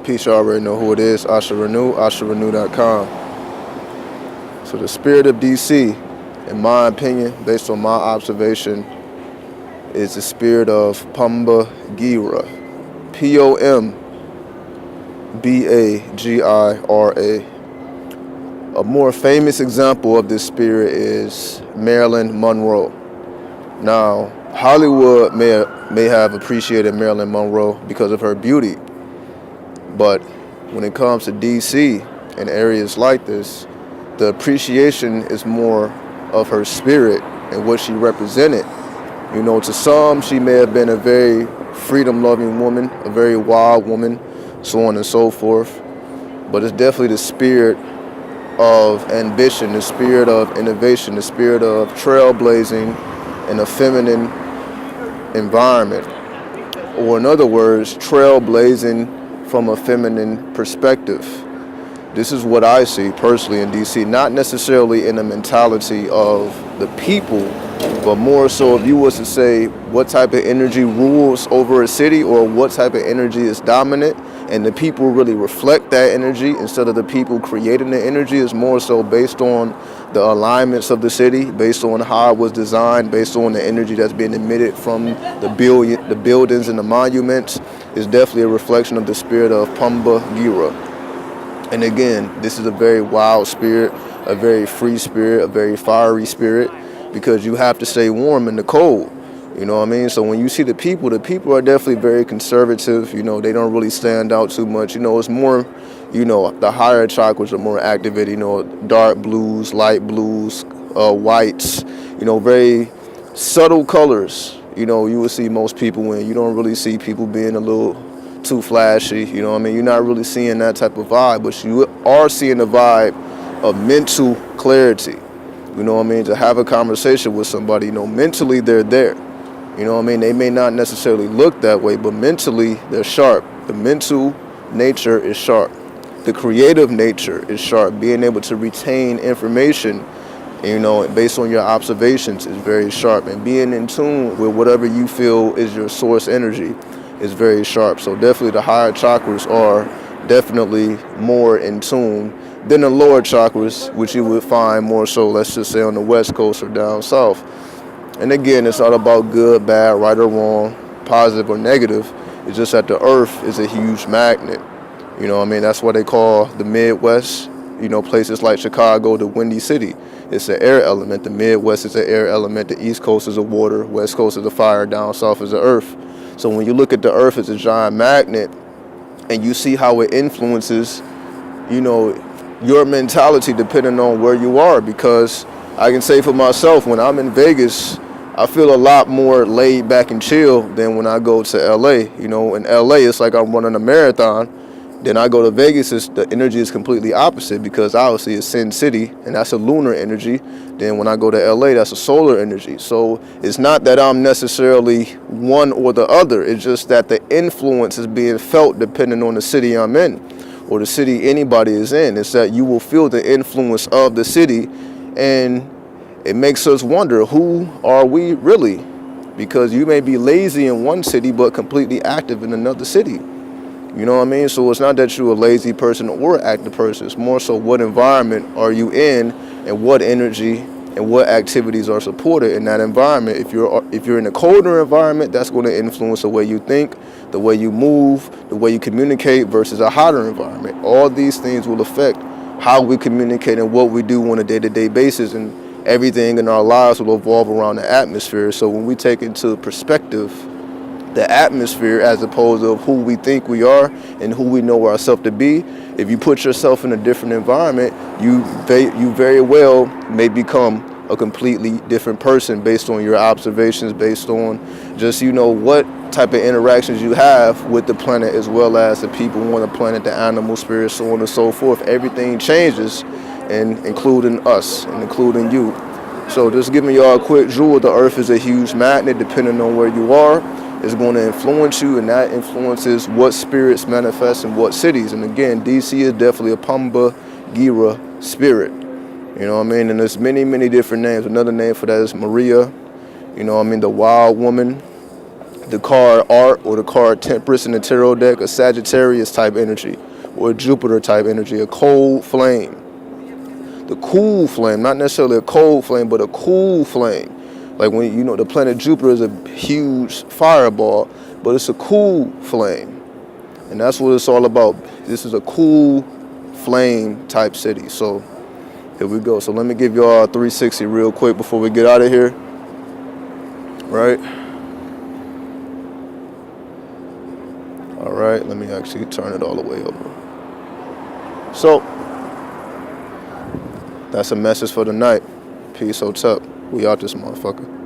Peace, you already know who it is. Asha Renu, AshaRenu.com. So the spirit of DC, in my opinion, based on my observation, is the spirit of Pamba Gira. Pombagira. A more famous example of this spirit is Marilyn Monroe. Now, Hollywood may have appreciated Marilyn Monroe because of her beauty, but when it comes to DC and areas like this, the appreciation is more of her spirit and what she represented. You know, to some, she may have been a very freedom-loving woman, a very wild woman, so on and so forth, but it's definitely the spirit of ambition, the spirit of innovation, the spirit of trailblazing in a feminine environment, or in other words, trailblazing from a feminine perspective. This is what I see personally in DC, not necessarily in the mentality of the people, but more so if you was to say what type of energy rules over a city or what type of energy is dominant, and the people really reflect that energy instead of the people creating the energy, is more so based on the alignments of the city, based on how it was designed, based on the energy that's being emitted from the buildings and the monuments, is definitely a reflection of the spirit of Pamba Gira. And again, this is a very wild spirit, a very free spirit, a very fiery spirit, because you have to stay warm in the cold. You know what I mean? So when you see the people are definitely very conservative. You know, they don't really stand out too much. You know, it's more, you know, the higher chakras are more activated. You know, dark blues, light blues, whites, you know, very subtle colors. You know, you will see most people in. You don't really see people being a little too flashy. You know what I mean? You're not really seeing that type of vibe, but you are seeing the vibe of mental clarity. You know what I mean? To have a conversation with somebody, you know, mentally they're there. You know what I mean? They may not necessarily look that way, but mentally they're sharp. The mental nature is sharp. The creative nature is sharp. Being able to retain information, you know, based on your observations is very sharp. And being in tune with whatever you feel is your source energy is very sharp. So definitely the higher chakras are definitely more in tune than the lower chakras, which you would find more so, let's just say, on the West Coast or down south. And again, it's not about good, bad, right or wrong, positive or negative. It's just that the earth is a huge magnet. You know what I mean? That's why they call the Midwest, you know, places like Chicago, the Windy City. It's an air element. The Midwest is an air element. The East Coast is a water. West Coast is a fire. Down south is the earth. So when you look at the earth as a giant magnet and you see how it influences, you know, your mentality depending on where you are, because I can say for myself, when I'm in Vegas, I feel a lot more laid back and chill than when I go to LA. You know, in LA, it's like I'm running a marathon. Then I go to Vegas, the energy is completely opposite, because obviously it's Sin City, and that's a lunar energy. Then when I go to LA, that's a solar energy. So it's not that I'm necessarily one or the other. It's just that the influence is being felt depending on the city I'm in, or the city anybody is in. It's that you will feel the influence of the city, and it makes us wonder, who are we really? Because you may be lazy in one city but completely active in another city. You know what I mean? So it's not that you're a lazy person or an active person. It's more so what environment are you in, and what energy and what activities are supported in that environment. If you're in a colder environment, that's going to influence the way you think, the way you move, the way you communicate, versus a hotter environment. All these things will affect how we communicate and what we do on a day-to-day basis, and everything in our lives will evolve around the atmosphere. So when we take into perspective the atmosphere as opposed to who we think we are and who we know ourselves to be, if you put yourself in a different environment, you very well may become a completely different person based on your observations, based on just, you know, what type of interactions you have with the planet, as well as the people on the planet, the animal spirits, so on and so forth. Everything changes, and including us and including you. So just giving y'all a quick jewel, the earth is a huge magnet. Depending on where you are, it's going to influence you, and that influences what spirits manifest in what cities. And again, DC is definitely a Pamba Gira spirit. You know what I mean? And there's many, many different names. Another name for that is Maria. You know what I mean? The wild woman, The card Art or the card Temperance in the tarot deck, a Sagittarius type energy or a Jupiter type energy, a cold flame. The cool flame, not necessarily a cold flame, but a cool flame. Like when you know the planet Jupiter is a huge fireball, but it's a cool flame. And that's what it's all about. This is a cool flame type city. So here we go. So let me give y'all a 360 real quick before we get out of here. Right? All right, let me actually turn it all the way over. So that's a message for the night. Peace, what's up? We out this motherfucker.